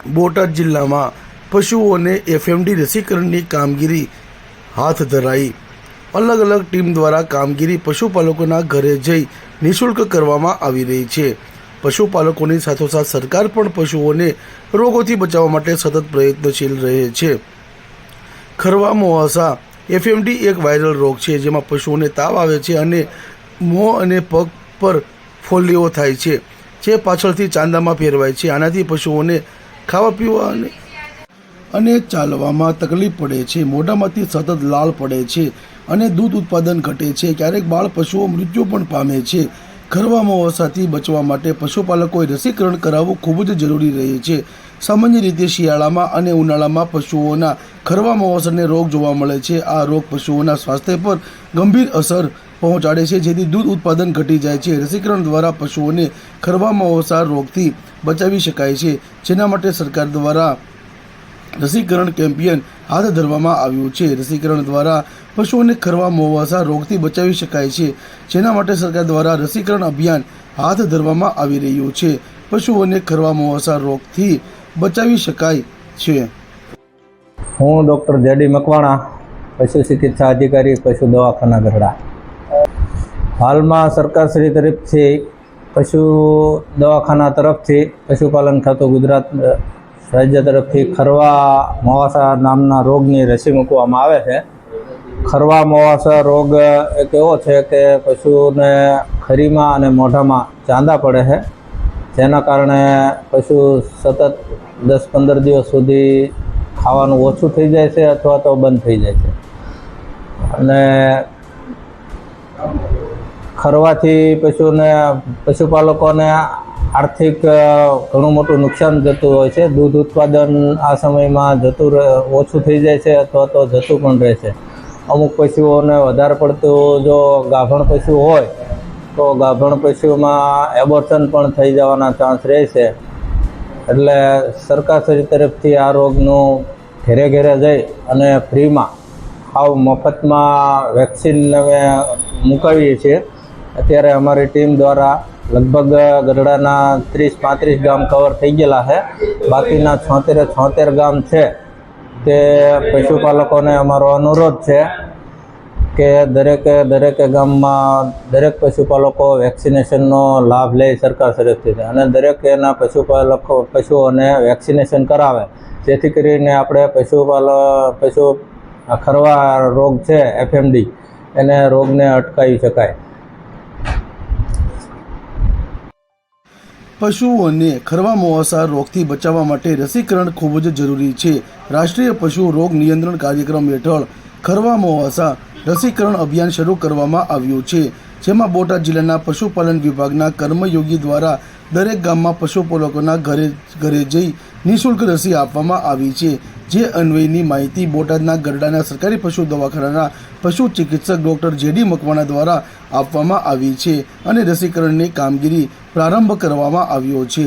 બોટાદ જિલ્લામાં પશુઓને એફએમડી રસીકરણની કામગીરી હાથ ધરાઈ। અલગ અલગ ટીમ દ્વારા કામગીરી પશુપાલકોના ઘરે જઈ નિઃશુલ્ક કરવામાં આવી રહી છે। પશુપાલકોની સાથોસાથ સરકાર પણ પશુઓને રોગોથી બચાવવા માટે સતત પ્રયત્નશીલ રહે છે। ખરવા મોવાસા એફએમડી એક વાયરલ રોગ છે જેમાં પશુઓને તાવ આવે છે અને મોં અને પગ પર ફોલ્લીઓ થાય છે જે પાછળથી ચાંદામાં ફેરવાય છે। આનાથી પશુઓને ખાવા પીવા અને ચાલવામાં તકલીફ પડે છે, મોઢામાંથી સતત લાળ પડે છે અને દૂધ ઉત્પાદન ઘટે છે। ક્યારેક બાળ પશુઓ મૃત્યુ પણ પામે છે। ખરવા મોવાસાથી બચવા માટે પશુપાલકોએ રસીકરણ કરાવવું ખૂબ જ જરૂરી રહે છે। સામાન્ય રીતે શિયાળામાં અને ઉનાળામાં પશુઓના ખરવા મોવાસાને રોગ જોવા મળે છે। આ રોગ પશુઓના સ્વાસ્થ્ય પર ગંભીર અસર પહોંચાડે છે જેથી દૂધ ઉત્પાદન ઘટી જાય છે। રસીકરણ દ્વારા પશુઓને ખરવા મોવાસા રોગથી બચાવી શકાય છે, જેના માટે સરકાર દ્વારા રસીકરણ કેમ્પેઈન હાથ ધરવામાં આવ્યું છે। રસીકરણ દ્વારા પશુઓને ખરવા મોવાસા રોગથી બચાવી શકાય છે, જેના માટે સરકાર દ્વારા રસીકરણ અભિયાન હાથ ધરવામાં આવી રહ્યું છે। પશુઓને ખરવા મોવાસા રોગથી બચાવી શકાય છે। હું ડૉક્ટર જેડી મકવાણા, પશુ ચિકિત્સા અધિકારી, પશુ દવાખાના ગઢડા। હાલમાં સરકારશ્રી તરફથી પશુ દવાખાના તરફથી પશુપાલન ખાતું ગુજરાત રાજ્ય તરફથી ખરવા મોવાસા નામના રોગની રસી મૂકવામાં આવે છે। ખરવા મોવાસા રોગ એક એવો છે કે પશુને ખરીમાં અને મોઢામાં ચાંદા પડે છે, જેના કારણે પશુ સતત 10-15 દિવસ સુધી ખાવાનું ઓછું થઈ જાય છે અથવા તો બંધ થઈ જાય છે। અને ખરવાથી પશુપાલકોને આર્થિક ઘણું મોટું નુકસાન જતું હોય છે। દૂધ ઉત્પાદન આ સમયમાં ઓછું થઈ જાય છે અથવા તો જતું પણ રહે છે। અમુક પશુઓને વધારે પડતું જો ગાભણ પશુ હોય તો ગાભણ પશુમાં એબોર્શન પણ થઈ જવાના ચાન્સ રહે છે। એટલે સરકારશ્રી તરફથી આ રોગનું ઘેરે ઘેરે જઈ અને ફ્રીમાં મફતમાં વેક્સિન અમે મુકાવીએ છીએ। અત્યારે અમારી ટીમ દ્વારા લગભગ ગઢડાના 30-35 ગામ કવર થઈ ગયેલા છે। બાકીના 76 ગામ છે તે પશુપાલકોને અમારો અનુરોધ છે કે દરેકે ગામમાં દરેક પશુપાલકો વેક્સિનેશનનો લાભ લે સરકાર તરફથી અને દરેક એના પશુઓને વેક્સિનેશન કરાવે, જેથી કરીને આપણે પશુ ખરવા રોગ છે એફએમડી એને રોગને અટકાવી શકાય। પશુઓને ખરવા મોવાસા રોગથી બચાવવા માટે રસીકરણ ખૂબ જ જરૂરી છે। રાષ્ટ્રીય પશુ રોગ નિયંત્રણ કાર્યક્રમ હેઠળ ખરવા મોવાસા રસીકરણ અભિયાન શરૂ કરવામાં આવ્યું છે, જેમાં બોટાદ જિલ્લાના પશુપાલન વિભાગના કર્મયોગી દ્વારા દરેક ગામમાં પશુપાલકોના ઘરે જઈ નિઃશુલ્ક રસી આપવામાં આવી છે। જે અન્વયની માહિતી બોટાદના ગરડાના સરકારી પશુ દવાખાનાના પશુ ચિકિત્સક ડૉક્ટર જેડી મકવાણા દ્વારા આપવામાં આવી છે અને રસીકરણની કામગીરી પ્રારંભ કરવામાં આવ્યો છે।